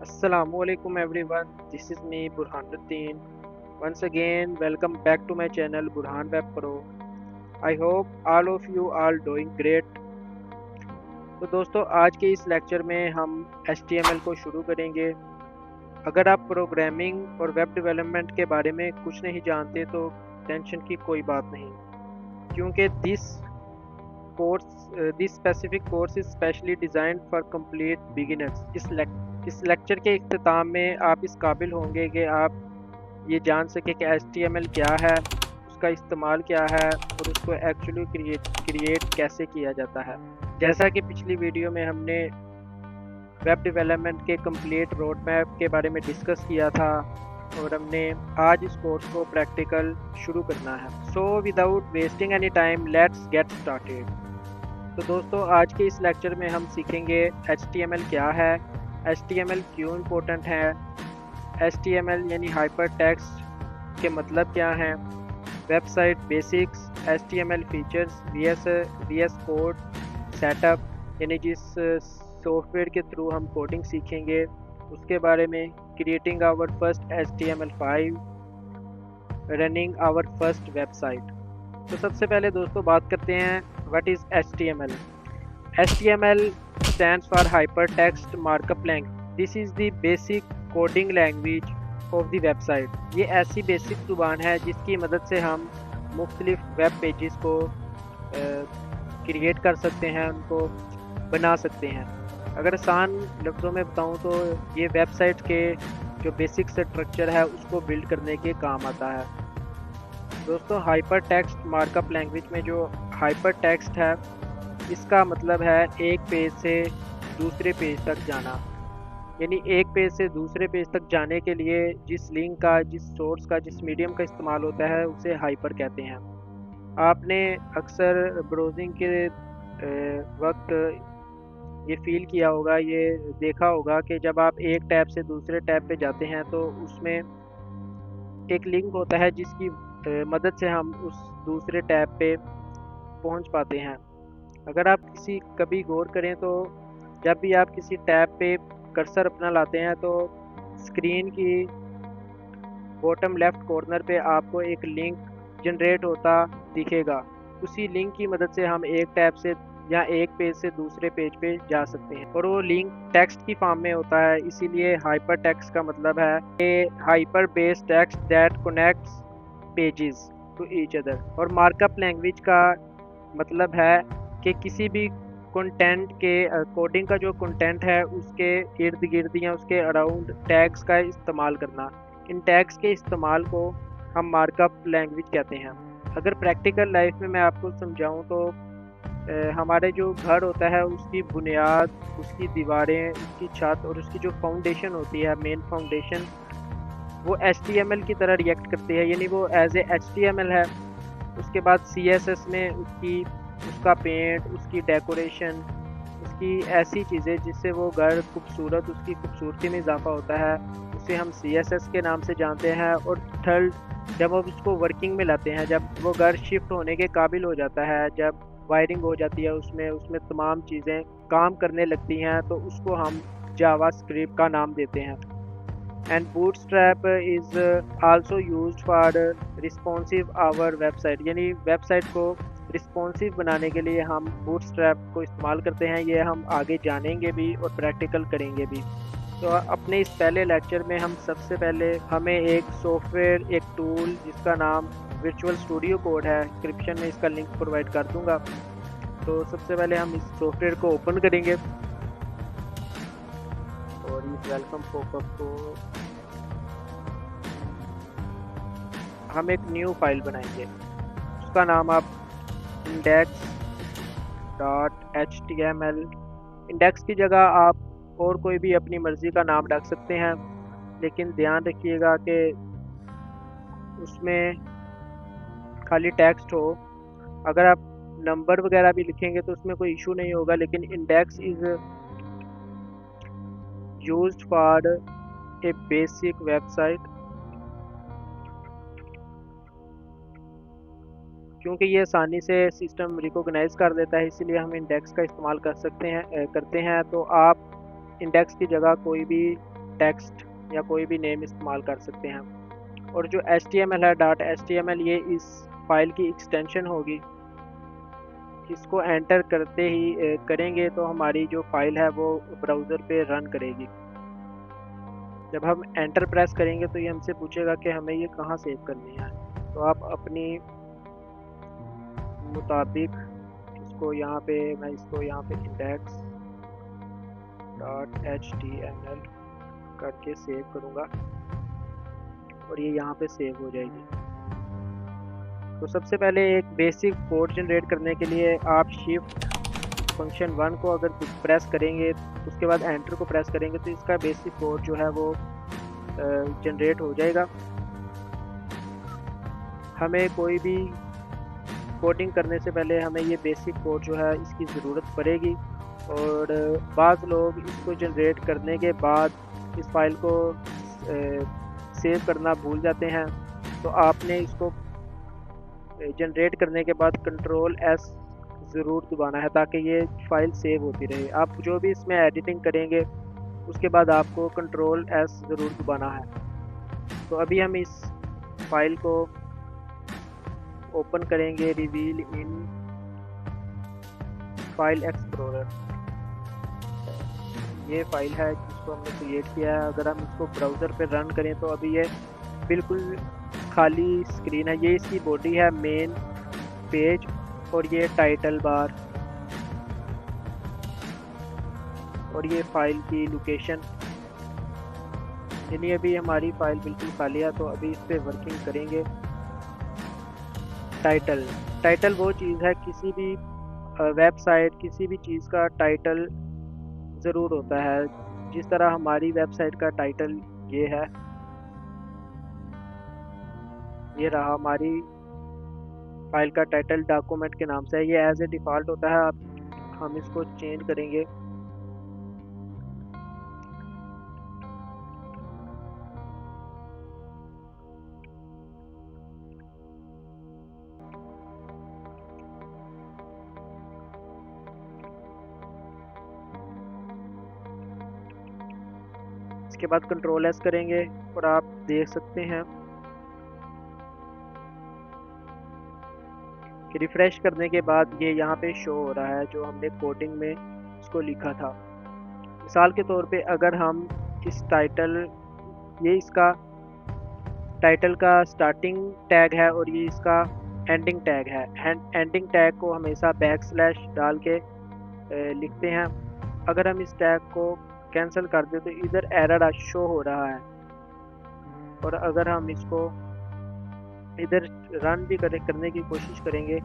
Assalamualaikum everyone, this is me Burhanuddin. Once again, welcome back to my channel Burhan Web Pro. I hope all of you are doing great. तो दोस्तों आज के इस lecture में हम HTML को शुरू करेंगे। अगर आप प्रोग्रामिंग और वेब डेवलपमेंट के बारे में कुछ नहीं जानते तो टेंशन की कोई बात नहीं, क्योंकि this specific course is specially designed for complete beginners. इस लेक्चर के इख्तिताम में आप इस काबिल होंगे कि आप ये जान सके कि HTML क्या है, उसका इस्तेमाल क्या है और उसको एक्चुअली क्रिएट कैसे किया जाता है। जैसा कि पिछली वीडियो में हमने वेब डेवलपमेंट के कंप्लीट रोड मैप के बारे में डिस्कस किया था और हमने आज इस कोर्स को प्रैक्टिकल शुरू करना है। So without wasting any time let's get started. तो दोस्तों आज के इस लेक्चर में हम सीखेंगे HTML क्या है, HTML क्यों इम्पोर्टेंट है, HTML यानी हाइपर टेक्स्ट के मतलब क्या हैं, website basics, HTML features, VS code setup यानी जिस सॉफ्टवेयर के थ्रू हम कोडिंग सीखेंगे उसके बारे में, creating our first HTML5, running our first website. तो सबसे पहले दोस्तों बात करते हैं what is HTML। HTML stands for Hypertext Markup Language. This is the basic coding language of the website. ये ऐसी बेसिक ज़ुबान है जिसकी मदद से हम मुख्तलिफ वेब पेजेस को क्रिएट कर सकते हैं, उनको बना सकते हैं। अगर आसान लफ्ज़ों में बताऊँ तो ये वेबसाइट के जो बेसिक स्ट्रक्चर है उसको बिल्ड करने के काम आता है। दोस्तों हाइपर टेक्स्ट मार्कअप लैंग्वेज में जो हाइपर टेक्स्ट है इसका मतलब है एक पेज से दूसरे पेज तक जाना, यानी एक पेज से दूसरे पेज तक जाने के लिए जिस लिंक का, जिस सोर्स का, जिस मीडियम का इस्तेमाल होता है उसे हाइपर कहते हैं। आपने अक्सर ब्राउजिंग के वक्त ये फील किया होगा, ये देखा होगा कि जब आप एक टैब से दूसरे टैब पे जाते हैं तो उसमें एक लिंक होता है जिसकी मदद से हम उस दूसरे टैब पे पहुंच पाते हैं। अगर आप कभी गौर करें तो जब भी आप किसी टैब पे कर्सर अपना लाते हैं तो स्क्रीन की बॉटम लेफ्ट कॉर्नर पे आपको एक लिंक जनरेट होता दिखेगा। उसी लिंक की मदद से हम एक टैब से या एक पेज से दूसरे पेज पे जा सकते हैं और वो लिंक टेक्स्ट की फॉर्म में होता है। इसीलिए हाइपर टेक्स्ट का मतलब है कि hyper base text that connects pages to each other. और मार्कअप लैंग्वेज का मतलब है कि किसी भी कंटेंट के कोडिंग का जो कंटेंट है उसके इर्द गिर्द या उसके अराउंड टैग्स का इस्तेमाल करना। इन टैग्स के इस्तेमाल को हम मार्कअप लैंग्वेज कहते हैं। अगर प्रैक्टिकल लाइफ में मैं आपको समझाऊं तो हमारे जो घर होता है उसकी बुनियाद, उसकी दीवारें, उसकी छत और उसकी जो फाउंडेशन होती है, मेन फाउंडेशन, वो HTML की तरह रिएक्ट करती है, यानी वो एज ए HTML है। उसके बाद CSS में उसका पेंट, उसकी डेकोरेशन, उसकी ऐसी चीज़ें जिससे वो घर खूबसूरत, उसकी खूबसूरती में इजाफा होता है, उसे हम CSS के नाम से जानते हैं। और थर्ड, जब हम उसको वर्किंग में लाते हैं, जब वो घर शिफ्ट होने के काबिल हो जाता है, जब वायरिंग हो जाती है उसमें उसमें तमाम चीज़ें काम करने लगती हैं, तो उसको हम जावास्क्रिप्ट का नाम देते हैं। And Bootstrap is also used for responsive our website, यानी वेबसाइट को रिस्पॉन्सिव बनाने के लिए हम बूटस्ट्रैप को इस्तेमाल करते हैं। ये हम आगे जानेंगे भी और प्रैक्टिकल करेंगे भी। तो अपने इस पहले लेक्चर में हम सबसे पहले हमें एक सॉफ्टवेयर, एक टूल जिसका नाम विजुअल स्टूडियो कोड है, डिस्क्रिप्शन में इसका लिंक प्रोवाइड कर दूंगा। तो सबसे पहले हम इस सॉफ्टवेयर को ओपन करेंगे और इस वेलकम पॉपअप को हम एक न्यू फाइल बनाएंगे। उसका नाम आप index.html, इंडेक्स की जगह आप और कोई भी अपनी मर्ज़ी का नाम रख सकते हैं, लेकिन ध्यान रखिएगा कि उसमें खाली टेक्स्ट हो। अगर आप नंबर वगैरह भी लिखेंगे तो उसमें कोई इशू नहीं होगा, लेकिन index is used for a basic website क्योंकि ये आसानी से सिस्टम रिकॉग्नाइज कर देता है, इसीलिए हम इंडेक्स का इस्तेमाल करते हैं। तो आप इंडेक्स की जगह कोई भी टेक्स्ट या कोई भी नेम इस्तेमाल कर सकते हैं। और जो HTML है, .html, ये इस फाइल की एक्सटेंशन होगी। इसको एंटर करते ही करेंगे तो हमारी जो फाइल है वो ब्राउज़र पे रन करेगी। जब हम एंटर प्रेस करेंगे तो ये हमसे पूछेगा कि हमें ये कहाँ सेव करनी है। तो आप अपनी मुताबिक मैं इसको यहाँ पे index.html करके सेव करूँगा और ये यहाँ पे सेव हो जाएगी। तो सबसे पहले एक बेसिक कोड जनरेट करने के लिए आप शिफ्ट फंक्शन 1 को अगर प्रेस करेंगे, उसके बाद एंटर को प्रेस करेंगे तो इसका बेसिक कोड जो है वो जनरेट हो जाएगा। हमें कोई भी कोडिंग करने से पहले हमें ये बेसिक कोड जो है इसकी ज़रूरत पड़ेगी। और बाज़ लोग इसको जनरेट करने के बाद इस फाइल को सेव करना भूल जाते हैं। तो आपने इसको जनरेट करने के बाद Ctrl+S ज़रूर दबाना है ताकि ये फाइल सेव होती रहे। आप जो भी इसमें एडिटिंग करेंगे उसके बाद आपको Ctrl+S ज़रूर दबाना है। तो अभी हम इस फाइल को ओपन करेंगे, रिवील इन फाइल एक्सप्लोरर। ये फाइल है जिसको हमने क्रिएट किया है। अगर हम इसको ब्राउज़र पे रन करें तो अभी ये बिल्कुल खाली स्क्रीन है। ये इसकी बॉडी है, मेन पेज, और ये टाइटल बार, और ये फाइल की लोकेशन। यानी अभी हमारी फाइल बिल्कुल खाली है। तो अभी इस पर वर्किंग करेंगे। टाइटल वो चीज़ है, किसी भी वेबसाइट, किसी भी चीज़ का टाइटल ज़रूर होता है। जिस तरह हमारी वेबसाइट का टाइटल ये है, ये रहा हमारी फाइल का टाइटल, डॉक्यूमेंट के नाम से है। ये एज ए डिफ़ॉल्ट होता है। अब हम इसको चेंज करेंगे। इसके बाद Ctrl+S करेंगे और आप देख सकते हैं कि रिफ़्रेश करने के बाद ये यहाँ पे शो हो रहा है जो हमने कोडिंग में इसको लिखा था। मिसाल के तौर पे अगर हम इस ये इसका टाइटल का स्टार्टिंग टैग है और ये इसका एंडिंग टैग है। एंडिंग टैग को हमेशा बैकस्लैश डाल के लिखते हैं। अगर हम इस टैग को कैंसिल कर दें तो इधर एरर शो हो रहा है। और अगर हम इसको इधर रन भी करने की कोशिश करेंगे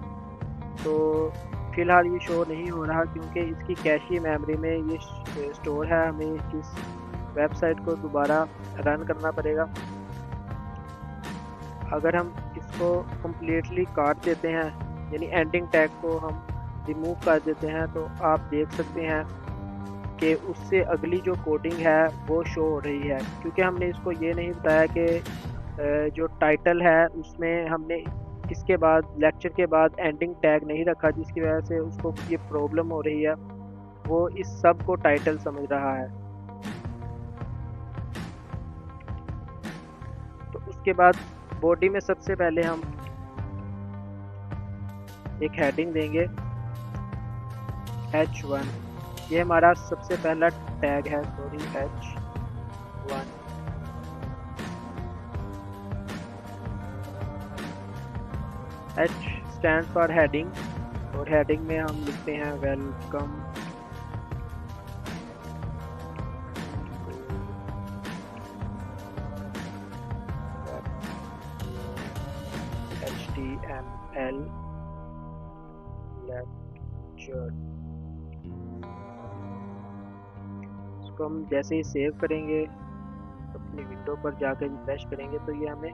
तो फ़िलहाल ये शो नहीं हो रहा, क्योंकि इसकी कैशी मेमोरी में ये स्टोर है। हमें इस वेबसाइट को दोबारा रन करना पड़ेगा। अगर हम इसको कम्प्लीटली काट देते हैं, यानी एंडिंग टैग को हम रिमूव कर देते हैं, तो आप देख सकते हैं कि उससे अगली जो कोडिंग है वो शो हो रही है। क्योंकि हमने इसको ये नहीं बताया कि जो टाइटल है उसमें हमने इसके बाद लेक्चर के बाद एंडिंग टैग नहीं रखा, जिसकी वजह से उसको ये प्रॉब्लम हो रही है। वो इस सब को टाइटल समझ रहा है। तो उसके बाद बॉडी में सबसे पहले हम एक हेडिंग देंगे H1। ये हमारा सबसे पहला टैग है, sorry, H1। H stand for heading, और हेडिंग में हम लिखते हैं वेलकम HTML लेक्चर। इसको हम जैसे ही सेव करेंगे, अपनी विंडो पर जाकर रिफ्रेश करेंगे तो ये हमें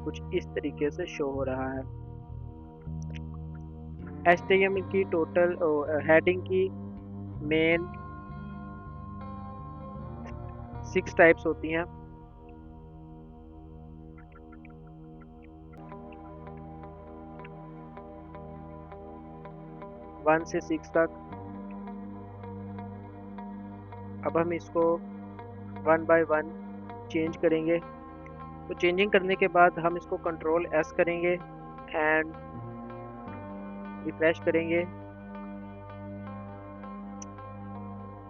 कुछ इस तरीके से शो हो रहा है। HTML की टोटल हेडिंग की मेन 6 टाइप्स होती हैं। 1 से 6 तक। अब हम इसको 1 बाय 1 चेंज करेंगे। तो चेंजिंग करने के बाद हम इसको कंट्रोल एस करेंगे एंड रिफ्रेश करेंगे।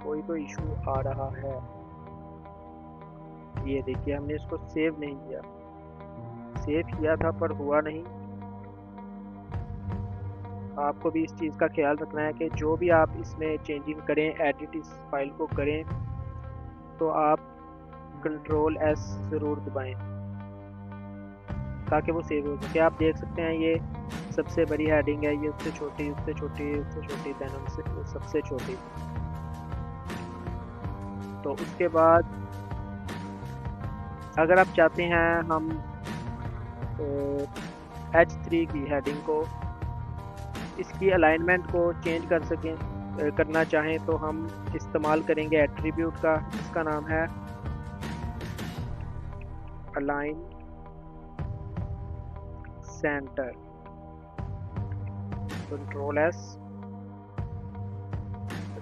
कोई तो इशू आ रहा है। ये देखिए, हमने इसको सेव नहीं किया, सेव किया था पर हुआ नहीं। आपको भी इस चीज़ का ख्याल रखना है कि जो भी आप इसमें चेंजिंग करें, एडिट इस फाइल को करें, तो आप कंट्रोल एस ज़रूर दबाएं ताकि वो सेव हो सके। आप देख सकते हैं ये सबसे बड़ी हेडिंग है, ये उससे छोटी, उससे छोटी, उससे छोटी, देन उससे सबसे छोटी। तो उसके बाद अगर आप चाहते हैं हम H3 की हेडिंग को, इसकी अलाइनमेंट को चेंज कर सकें, करना चाहें, तो हम इस्तेमाल करेंगे एट्रीब्यूट का, इसका नाम है अलाइन सेंटर। Control S.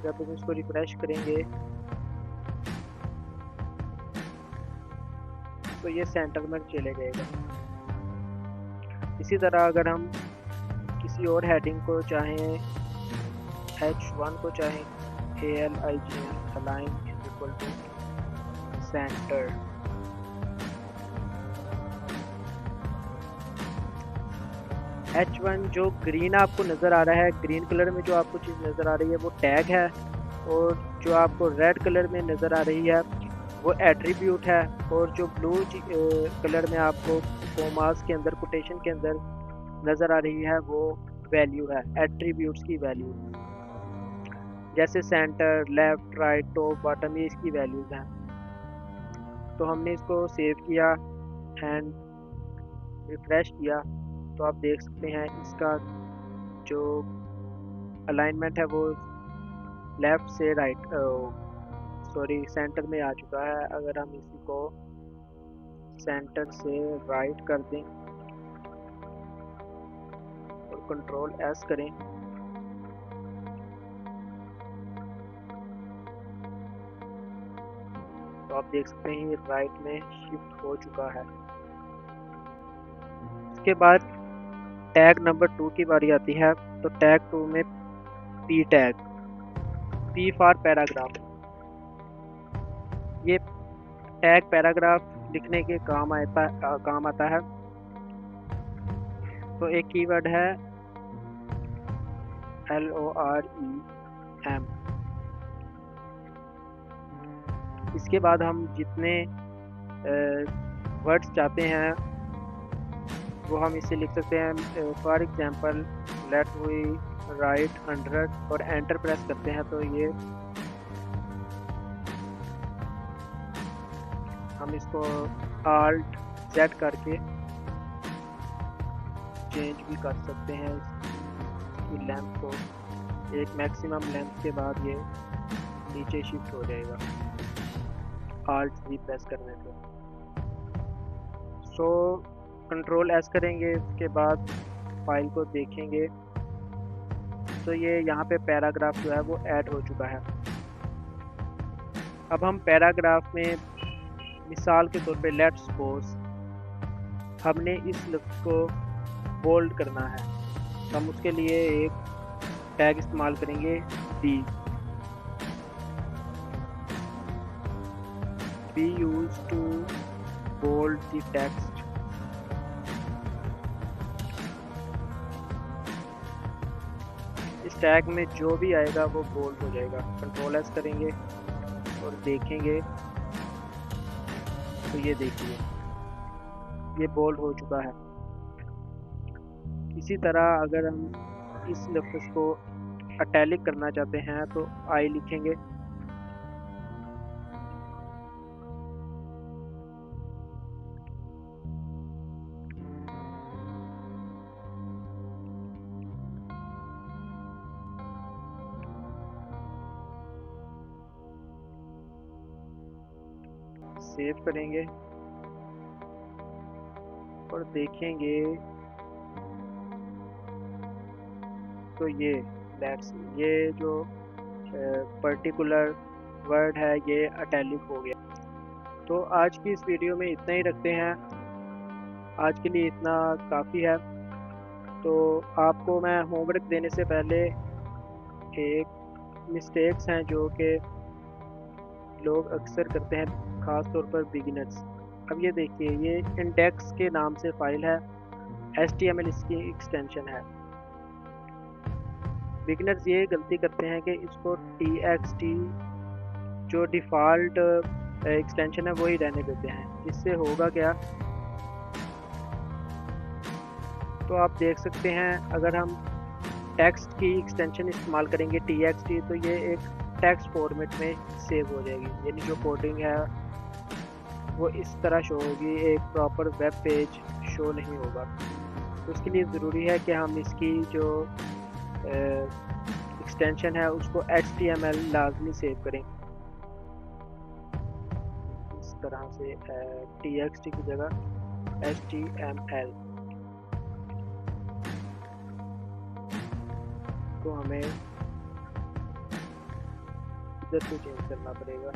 जब हम इसको रिफ्रेश करेंगे तो ये सेंटर में चले जाएगा। इसी तरह अगर हम किसी और हेडिंग को चाहें, H1 को चाहें, ALIGN align is equal to centre. H1 जो ग्रीन आपको नज़र आ रहा है, ग्रीन कलर में जो आपको चीज़ नज़र आ रही है वो टैग है, और जो आपको रेड कलर में नज़र आ रही है वो एट्रीब्यूट है, और जो ब्लू कलर में आपको कोमास के अंदर, कोटेशन के अंदर नज़र आ रही है वो वैल्यू है, एट्रीब्यूट्स की वैल्यू। जैसे centre, left, right, top, bottom, ये इसकी वैल्यूज़ हैं। तो हमने इसको सेव किया एंड रिफ्रेश किया, तो आप देख सकते हैं इसका जो अलाइनमेंट है वो लेफ़्ट से राइट, सॉरी, सेंटर में आ चुका है। अगर हम इसी को सेंटर से राइट कर दें और कंट्रोल एस करें, तो आप देख सकते हैं ये राइट में शिफ्ट हो चुका है। इसके बाद टैग नंबर 2 की बारी आती है। तो टैग 2 में P tag, P for paragraph. ये टैग पैराग्राफ लिखने के काम आता है। तो एक कीवर्ड है LOREM। इसके बाद हम जितने वर्ड्स चाहते हैं वो हम इसे लिख सकते हैं। For example, let we write 100 और एंटर प्रेस करते हैं तो ये हम इसको Alt Z करके चेंज भी कर सकते हैं इसकी लेंथ को। एक मैक्सिमम लेंथ के बाद ये नीचे शिफ्ट हो जाएगा Alt Z प्रेस करने से। सो कंट्रोल एस करेंगे, उसके बाद फाइल को देखेंगे तो ये यहाँ पे पैराग्राफ जो है वो ऐड हो चुका है। अब हम पैराग्राफ में मिसाल के तौर पे लेट्स सपोज हमने इस लफ्ज़ को बोल्ड करना है, हम उसके लिए एक टैग इस्तेमाल करेंगे B used to bold the text. इस टैग में जो भी आएगा वो बोल्ड हो जाएगा। कंट्रोल एस करेंगे और देखेंगे तो ये देखिए ये बोल्ड हो चुका है। इसी तरह अगर हम इस लफ्ज़ को अटैलिक करना चाहते हैं तो आई लिखेंगे। सेव करेंगे और देखेंगे तो ये लेट्स ये जो पर्टिकुलर वर्ड है ये अटैलिक हो गया। तो आज की इस वीडियो में इतना ही रखते हैं, आज के लिए इतना काफ़ी है। तो आपको मैं होमवर्क देने से पहले एक मिस्टेक्स हैं जो कि लोग अक्सर करते हैं, ख़ास तौर पर बिगिनर्स। अब ये देखिए, ये इंडेक्स के नाम से फ़ाइल है, HTML इसकी एक्सटेंशन है। बिगिनर्स ये गलती करते हैं कि इसको TXT जो डिफ़ॉल्ट एक्सटेंशन है वही रहने देते हैं। इससे होगा क्या, तो आप देख सकते हैं अगर हम टेक्स्ट की एक्सटेंशन इस्तेमाल करेंगे TXT, तो ये एक टेक्स्ट फॉर्मेट में सेव हो जाएगी, यानी जो कोडिंग है वो इस तरह शो होगी, एक प्रॉपर वेब पेज शो नहीं होगा। तो उसके लिए ज़रूरी है कि हम इसकी जो एक्सटेंशन है उसको HTML लाजमी सेव करें। इस तरह से TXT की जगह HTML, तो हमें इधर से चेंज करना पड़ेगा,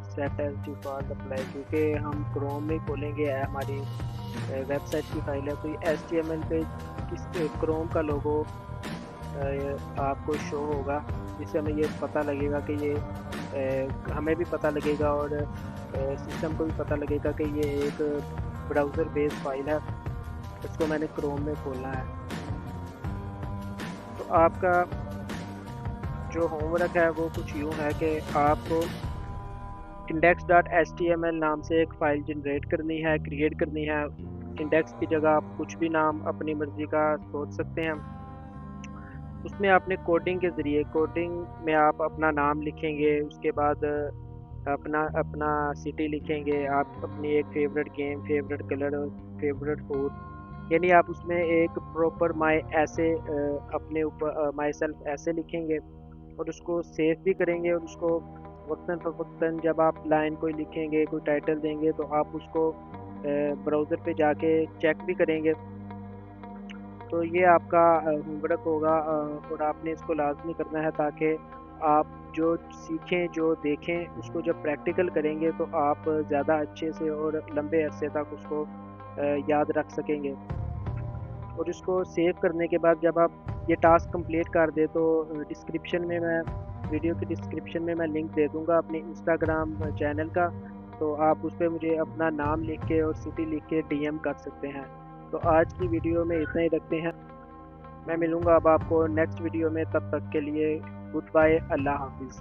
सेट एज डिफॉल्ट अप्लाई, क्योंकि हम क्रोम में खोलेंगे, हमारी वेबसाइट की फाइल है, तो ये HTML पे किस क्रोम का लोगो आपको शो होगा, जिससे हमें ये पता लगेगा कि ये हमें भी पता लगेगा और सिस्टम को भी पता लगेगा कि ये एक ब्राउज़र बेस्ड फाइल है, इसको मैंने क्रोम में खोलना है। तो आपका जो होमवर्क है वो कुछ यूँ है कि आपको index.html नाम से एक फ़ाइल जनरेट करनी है, क्रिएट करनी है। इंडेक्स की जगह आप कुछ भी नाम अपनी मर्ज़ी का सोच सकते हैं। उसमें आपने कोडिंग के ज़रिए, कोडिंग में आप अपना नाम लिखेंगे, उसके बाद अपना अपना सिटी लिखेंगे, आप अपनी एक favourite game, favourite colour, favourite food, यानी आप उसमें एक प्रॉपर माई ऐसे अपने ऊपर माई सेल्फ ऐसे लिखेंगे और उसको सेव भी करेंगे। और उसको वक्तन फ़वक्तन जब आप लाइन कोई लिखेंगे, कोई टाइटल देंगे, तो आप उसको ब्राउज़र पे जाके चेक भी करेंगे। तो ये आपका होमवर्क होगा और आपने इसको लाज़मी करना है, ताकि आप जो सीखें, जो देखें, उसको जब प्रैक्टिकल करेंगे तो आप ज़्यादा अच्छे से और लंबे अरसे तक उसको याद रख सकेंगे। और इसको सेव करने के बाद जब आप ये टास्क कंप्लीट कर दें, तो डिस्क्रिप्शन में मैं वीडियो के डिस्क्रिप्शन में मैं लिंक दे दूँगा अपने इंस्टाग्राम चैनल का, तो आप उस पे मुझे अपना नाम लिख के और सिटी लिख के DM कर सकते हैं। तो आज की वीडियो में इतना ही रखते हैं, मैं मिलूँगा अब आपको नेक्स्ट वीडियो में, तब तक के लिए गुड बाय, अल्लाह हाफ़िज़।